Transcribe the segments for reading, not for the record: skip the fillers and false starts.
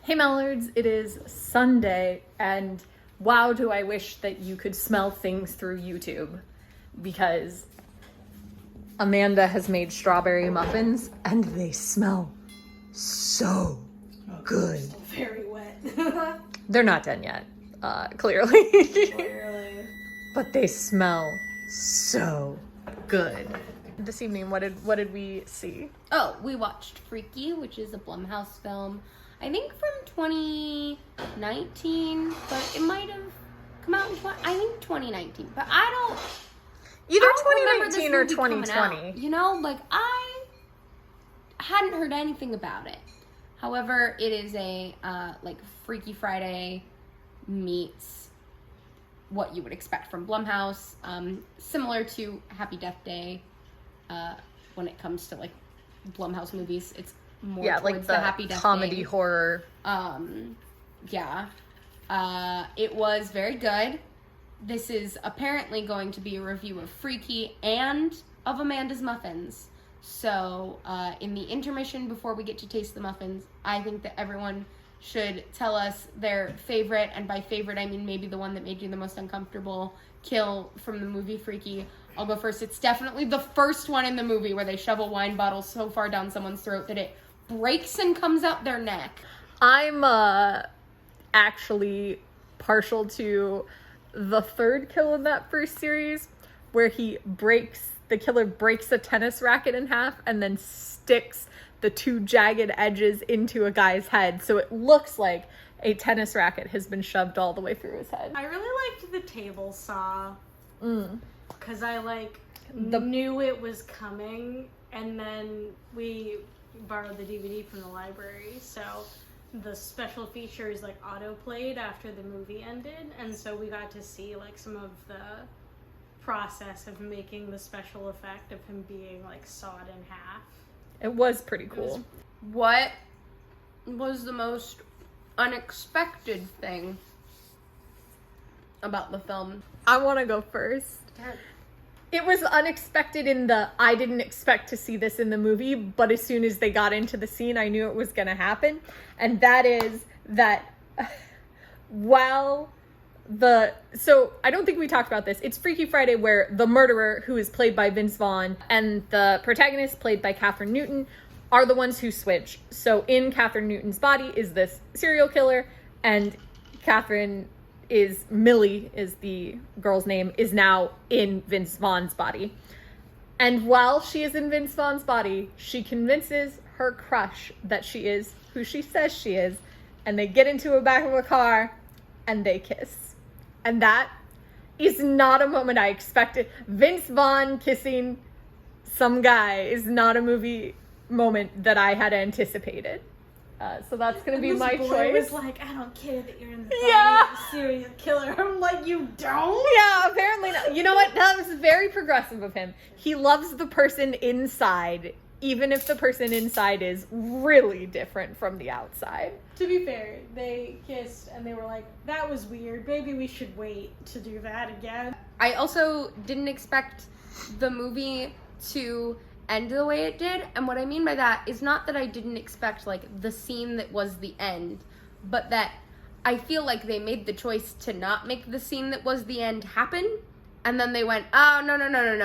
Hey Mallards, it is Sunday, and wow, do I wish that you could smell things through YouTube, because Amanda has made strawberry muffins, and they smell so good. Very wet. They're not done yet, clearly. Clearly. But they smell so good. This evening, what did we see? Oh, we watched Freaky, which is a Blumhouse film. I think from 2019, but it might have come out in 2019. But I don't Either remember 2019 this or movie coming 2020. out. You know, like I hadn't heard anything about it. However, it is a like Freaky Friday meets what you would expect from Blumhouse, similar to Happy Death Day. When it comes to like Blumhouse movies, it's more towards like the Happy Death comedy Day. horror. It was very good. This is apparently going to be a review of Freaky and of Amanda's Muffins. So, in the intermission before we get to taste the muffins, I think that everyone should tell us their favorite, and by favorite I mean maybe the one that made you the most uncomfortable, kill from the movie Freaky. I'll go first. It's definitely the first one in the movie where they shove a wine bottle so far down someone's throat that it breaks and comes out their neck. I'm actually partial to the third kill in that first series, where the killer breaks a tennis racket in half and then sticks the two jagged edges into a guy's head, so it looks like a tennis racket has been shoved all the way through his head. I really liked the table saw. Because I knew it was coming, and then we borrowed the DVD from the library, so the special features like auto-played after the movie ended, and so we got to see like some of the process of making the special effect of him being like sawed in half. It was pretty cool. What was the most unexpected thing about the film? I want to go first. It was unexpected in the I didn't expect to see this in the movie, but as soon as they got into the scene, I knew it was going to happen. And that is that so I don't think we talked about this. It's Freaky Friday, where the murderer, who is played by Vince Vaughn, and the protagonist, played by Katherine Newton, are the ones who switch. So in Katherine Newton's body is this serial killer, and Millie is the girl's name, is now in Vince Vaughn's body. And while she is in Vince Vaughn's body, she convinces her crush that she is who she says she is, and they get into the back of a car and they kiss. And that is not a moment I expected. Vince Vaughn kissing some guy is not a movie moment that I had anticipated. So that's going to be my choice. I was like, I don't care that you're in the body of a serial killer. I'm like, you don't? Yeah, apparently not. You know what? That was very progressive of him. He loves the person inside, even if the person inside is really different from the outside. To be fair, they kissed and they were like, that was weird. Maybe we should wait to do that again. I also didn't expect the movie to end the way it did, and what I mean by that is not that I didn't expect like the scene that was the end, but that I feel like they made the choice to not make the scene that was the end happen, and then they went, oh no,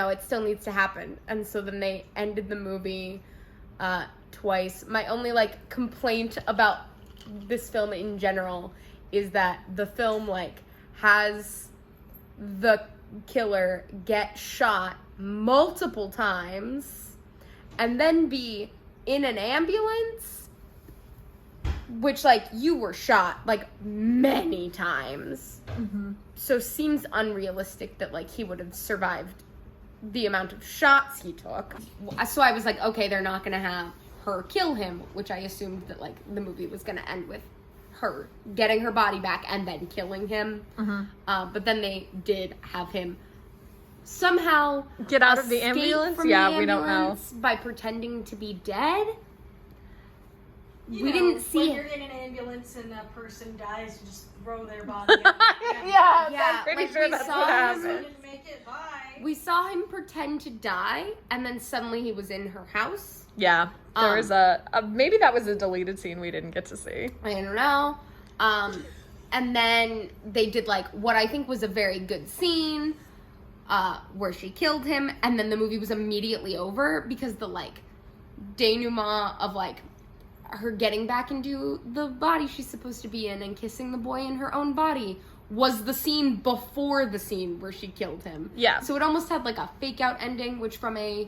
it still needs to happen, and so then they ended the movie twice. My only like complaint about this film in general is that the film like has the killer get shot multiple times and then be in an ambulance, which like you were shot like many times. So seems unrealistic that like he would have survived the amount of shots he took. So I was like, okay, they're not gonna have her kill him, which I assumed that like the movie was gonna end with her getting her body back and then killing him. But then they did have him somehow get out of the ambulance. We don't know, by pretending to be dead. We didn't see when it. you're in an ambulance and that person dies, you just throw their body in. Yeah, Yeah, I'm pretty like, sure we that's saw what him- happened. Didn't make it. Bye. We saw him pretend to die, and then suddenly he was in her house. Yeah, there was a maybe that was a deleted scene we didn't get to see. I don't know. And then they did like what I think was a very good scene, where she killed him, and then the movie was immediately over because the like denouement of like her getting back into the body she's supposed to be in and kissing the boy in her own body was the scene before the scene where she killed him. Yeah. So it almost had like a fake out ending, which from I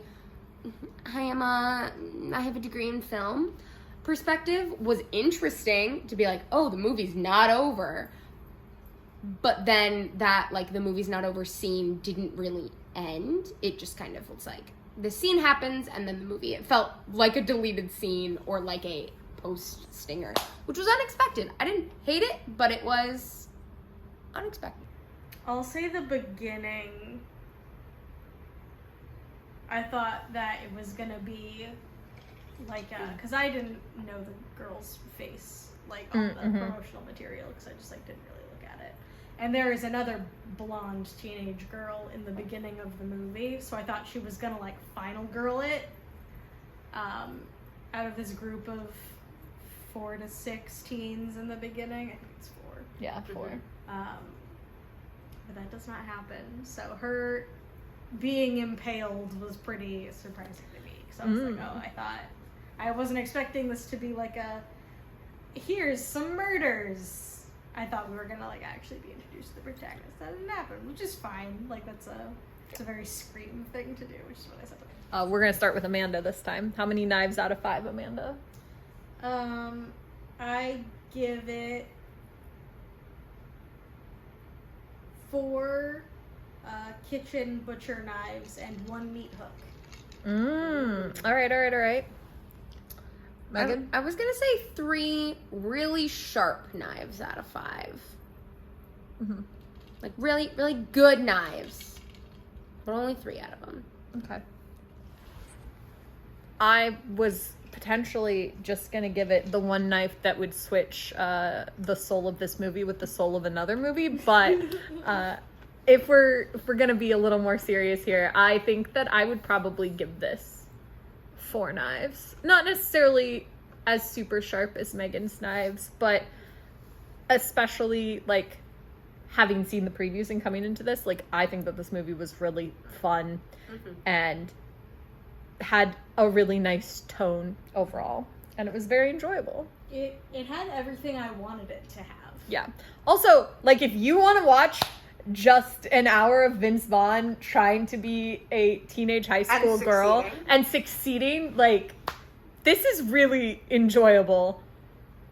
have a degree in film perspective was interesting to be like, oh, the movie's not over. But then that like the movie's not over scene didn't really end. It just kind of was like the scene happens and then the movie, it felt like a deleted scene or like a post stinger, which was unexpected. I didn't hate it, but it was unexpected. I'll say the beginning, I thought that it was gonna be like, because I didn't know the girl's face, like on the promotional material, because I just like didn't really look at it. And there is another blonde teenage girl in the beginning of the movie, so I thought she was gonna like final girl it, out of this group of 4 to 6 teens in the beginning. I think it's 4. Yeah, 4. But that does not happen. So her being impaled was pretty surprising to me. So I was like, oh, I wasn't expecting this to be like a, here's some murders. I thought we were gonna like actually be introduced to the protagonist. That didn't happen, which is fine. Like it's a very Scream thing to do, which is what I said. We're gonna start with Amanda this time. How many knives out of 5, Amanda? I give it 4 kitchen butcher knives and 1 meat hook. All right. Megan? I was gonna say 3 really sharp knives out of 5. Like really, really good knives, but only 3 out of them. Okay. I was potentially just gonna give it the one knife that would switch the soul of this movie with the soul of another movie, but if we're gonna be a little more serious here, I think that I would probably give this 4 knives. Not necessarily as super sharp as Megan's knives, but especially like having seen the previews and coming into this, like I think that this movie was really fun and had a really nice tone overall, and it was very enjoyable. It had everything I wanted it to have. Yeah. Also, like if you want to watch just an hour of Vince Vaughn trying to be a teenage high school girl and succeeding, like this is really enjoyable.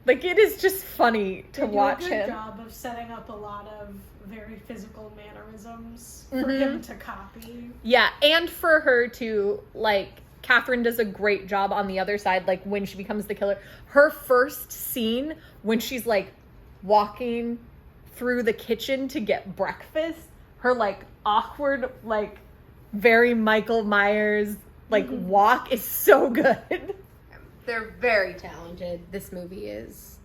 Like it is just funny to watch him. They do a good job of setting up a lot of very physical mannerisms for him to copy. Yeah, and for her to, like, Catherine does a great job on the other side, like, when she becomes the killer. Her first scene, when she's, like, walking through the kitchen to get breakfast, her, like, awkward, like, very Michael Myers, like, walk is so good. They're very talented. This movie is...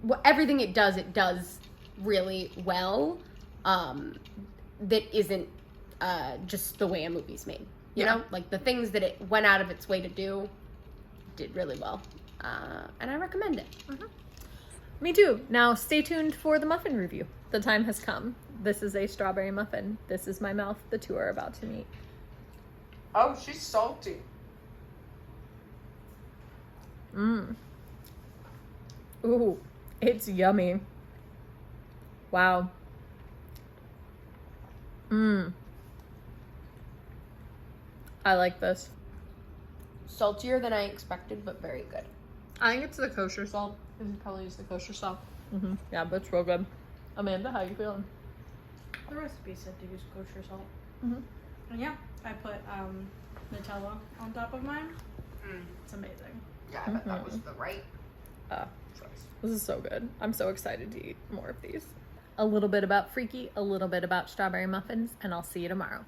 Well, everything it does really well. That isn't just the way a movie's made. You know? Like, the things that it went out of its way to do did really well. And I recommend it. Me too. Now, stay tuned for the muffin review. The time has come. This is a strawberry muffin. This is my mouth. The two are about to meet. Oh, she's salty. Ooh, it's yummy. Wow. I like this. Saltier than I expected, but very good. I think it's the kosher salt. You should probably use the kosher salt. Yeah, but it's real good. Amanda, how you feeling? The recipe said to use kosher salt. And yeah, I put Nutella on top of mine. It's amazing. Yeah, I bet that was the right choice. This is so good. I'm so excited to eat more of these. A little bit about Freaky, a little bit about strawberry muffins, and I'll see you tomorrow.